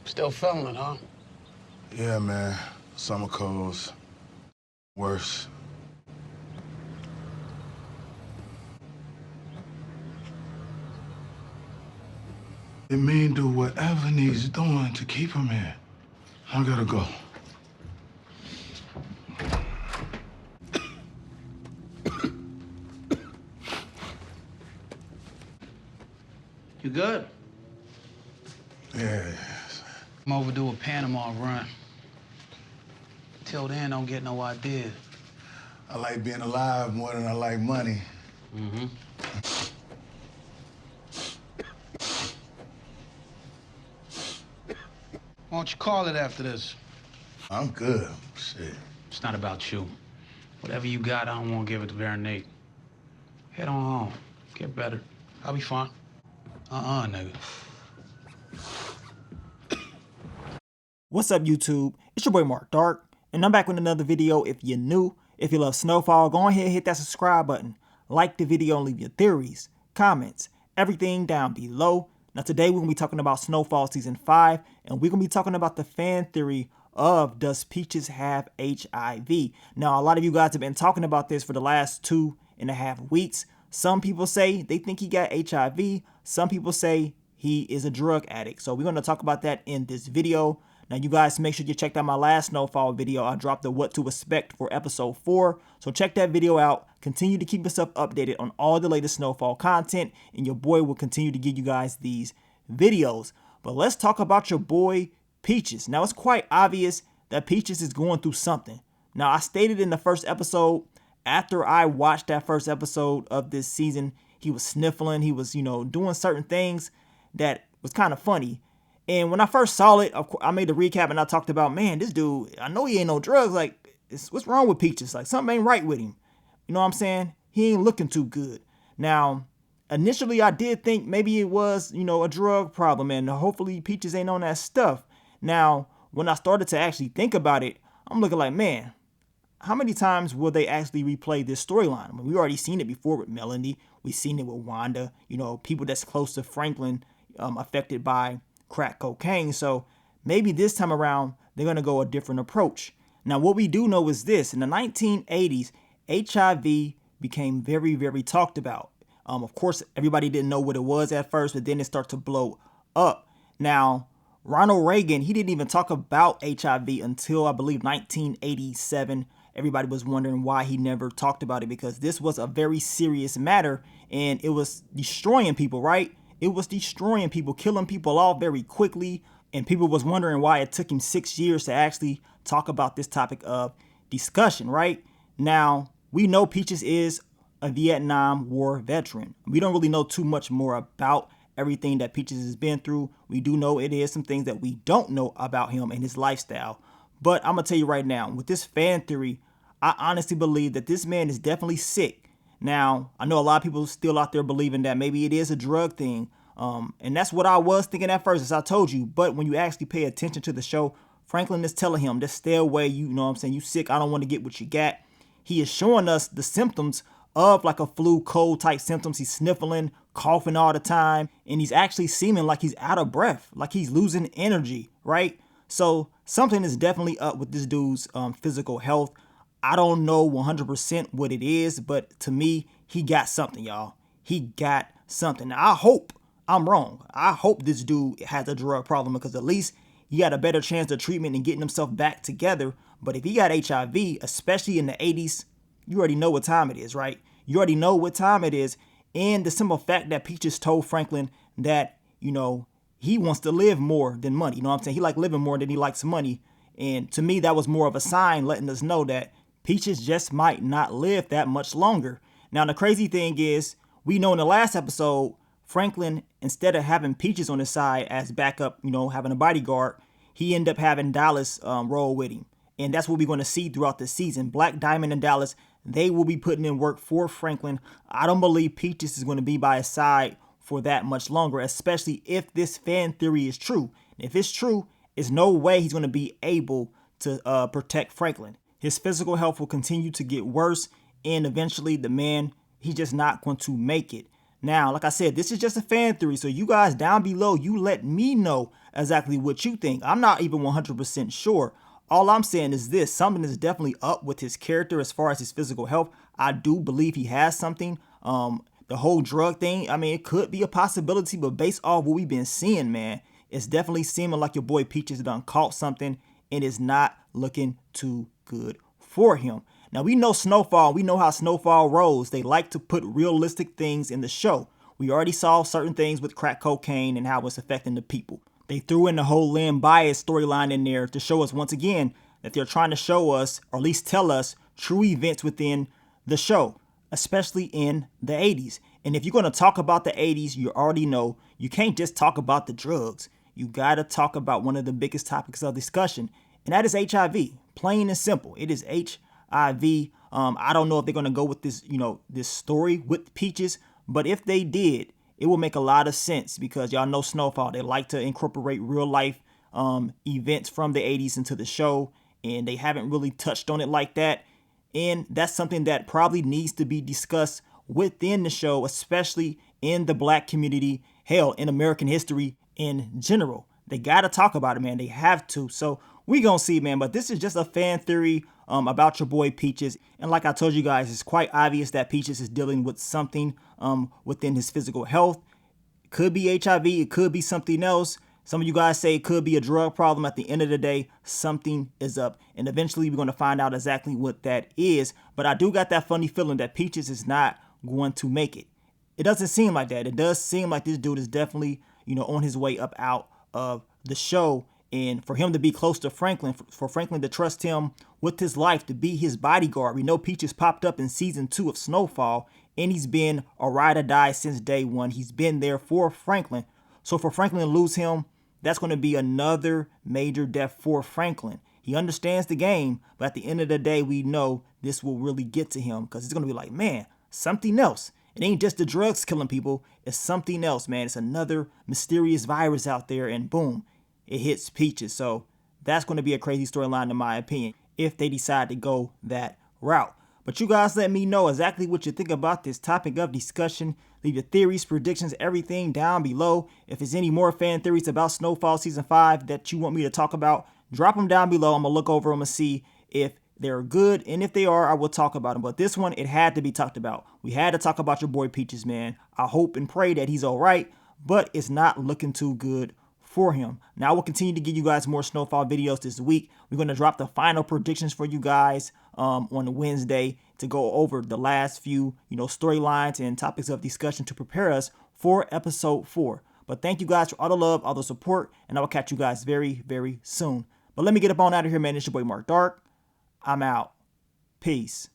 Still feeling it, huh? Yeah, man. Summer colds. Worse. It mean do whatever needs doing to keep him here. I gotta go. You good? Yeah. I'm overdue a Panama run. Till then, don't get no idea. I like being alive more than I like money. Mm-hmm. Why don't you call it after this? I'm good. Shit. It's not about you. Whatever you got, I don't want to give it to Veronique. Head on home. Get better. I'll be fine. Nigga. What's up, YouTube? It's your boy Mark Dark, and I'm back with another video. If you're new, if you love Snowfall, go ahead and hit that subscribe button. Like the video and leave your theories, comments, everything down below. Now today we're going to be talking about Snowfall Season 5, and we're going to be talking about the fan theory of does Peaches have HIV? Now a lot of you guys have been talking about this for the last 2.5 weeks. Some people say they think he got HIV. Some people say he is a drug addict. So we're going to talk about that in this video. Now, you guys make sure you checked out my last Snowfall video. I dropped the what to expect for episode 4. So check that video out. Continue to keep yourself updated on all the latest Snowfall content, and your boy will continue to give you guys these videos. But let's talk about your boy Peaches. Now, it's quite obvious that Peaches is going through something. Now, I stated in the first episode, after I watched that first episode of this season, he was sniffling. He was, doing certain things that was kind of funny. And when I first saw it, of course, I made the recap and I talked about, man, this dude, I know he ain't no drugs. Like, what's wrong with Peaches? Like, something ain't right with him. You know what I'm saying? He ain't looking too good. Now, initially, I did think maybe it was, a drug problem, and hopefully Peaches ain't on that stuff. Now, when I started to actually think about it, I'm looking like, man, how many times will they actually replay this storyline? I mean, we already seen it before with Melanie. We've seen it with Wanda. People that's close to Franklin affected by crack cocaine. So maybe this time around they're going to go a different approach. Now, what we do know is this: in the 1980s, HIV became very, very talked about. Of course, everybody didn't know what it was at first, but then it started to blow up. Now, Ronald Reagan, he didn't even talk about HIV until, I believe, 1987. Everybody was wondering why he never talked about it, because this was a very serious matter and it was destroying people, right? It was destroying people, killing people off very quickly. And people was wondering why it took him 6 years to actually talk about this topic of discussion, right? Now, we know Peaches is a Vietnam War veteran. We don't really know too much more about everything that Peaches has been through. We do know it is some things that we don't know about him and his lifestyle. But I'm going to tell you right now, with this fan theory, I honestly believe that this man is definitely sick. Now, I know a lot of people still out there believing that maybe it is a drug thing. And that's what I was thinking at first, as I told you. But when you actually pay attention to the show, Franklin is telling him, just stay away. You know what I'm saying? You sick. I don't want to get what you got. He is showing us the symptoms of like a flu, cold type symptoms. He's sniffling, coughing all the time. And he's actually seeming like he's out of breath, like he's losing energy, right? So something is definitely up with this dude's physical health. I don't know 100% what it is, but to me, he got something, y'all. He got something. Now, I hope I'm wrong. I hope this dude has a drug problem, because at least he got a better chance of treatment and getting himself back together. But if he got HIV, especially in the 80s, you already know what time it is, right? You already know what time it is. And the simple fact that Peaches told Franklin that, he wants to live more than money. You know what I'm saying? He likes living more than he likes money. And to me, that was more of a sign letting us know that Peaches just might not live that much longer. Now, the crazy thing is, we know in the last episode, Franklin, instead of having Peaches on his side as backup, having a bodyguard, he ended up having Dallas roll with him. And that's what we're going to see throughout the season. Black Diamond and Dallas, they will be putting in work for Franklin. I don't believe Peaches is going to be by his side for that much longer, especially if this fan theory is true. If it's true, there's no way he's going to be able to protect Franklin. His physical health will continue to get worse, and eventually the man, he's just not going to make it. Now, like I said, this is just a fan theory, so you guys down below, you let me know exactly what you think. I'm not even 100% sure. All I'm saying is this: something is definitely up with his character as far as his physical health. I do believe he has something. The whole drug thing, I mean, it could be a possibility, but based off what we've been seeing, man, it's definitely seeming like your boy Peaches done caught something, and it's not looking too good for him. Now, we know Snowfall. We know how Snowfall rolls. They like to put realistic things in the show. We already saw certain things with crack cocaine and how it's affecting the people. They threw in the whole Lynn Bias storyline in there to show us once again that they're trying to show us, or at least tell us, true events within the show, especially in the 80s. And if you're going to talk about the 80s, you already know you can't just talk about the drugs. You got to talk about one of the biggest topics of discussion, and that is HIV. Plain and simple. It is HIV. I don't know if they're going to go with this, this story with Peaches, but if they did, it will make a lot of sense because y'all know Snowfall. They like to incorporate real life events from the 80s into the show, and they haven't really touched on it like that. And that's something that probably needs to be discussed within the show, especially in the black community, hell, in American history in general. They got to talk about it, man. They have to. So we gonna see, man. But this is just a fan theory about your boy Peaches. And like I told you guys, it's quite obvious that Peaches is dealing with something within his physical health. It could be HIV. It could be something else. Some of you guys say it could be a drug problem. At the end of the day, something is up. And eventually we're going to find out exactly what that is. But I do got that funny feeling that Peaches is not going to make it. It doesn't seem like that. It does seem like this dude is definitely, on his way up out of the show. And for him to be close to Franklin, for Franklin to trust him with his life, to be his bodyguard. We know Peaches popped up in season 2 of Snowfall, and he's been a ride or die since day one. He's been there for Franklin. So for Franklin to lose him, that's going to be another major death for Franklin. He understands the game, but at the end of the day, we know this will really get to him because it's going to be like, man, something else. It ain't just the drugs killing people. It's something else, man. It's another mysterious virus out there, and boom, it hits Peaches. So that's going to be a crazy storyline, in my opinion, if they decide to go that route. But you guys let me know exactly what you think about this topic of discussion. Leave your theories, predictions, everything down below. If there's any more fan theories about Snowfall Season 5 that you want me to talk about, drop them down below. I'm going to look over them and see if they're good. And if they are, I will talk about them. But this one, it had to be talked about. We had to talk about your boy Peaches, man. I hope and pray that he's all right, but it's not looking too good for him. Now, I will continue to give you guys more Snowfall videos this week. We're going to drop the final predictions for you guys on Wednesday to go over the last few, storylines and topics of discussion to prepare us for episode 4. But thank you guys for all the love, all the support, and I will catch you guys very, very soon. But let me get up on out of here, man. It's your boy Mark Dark. I'm out. Peace.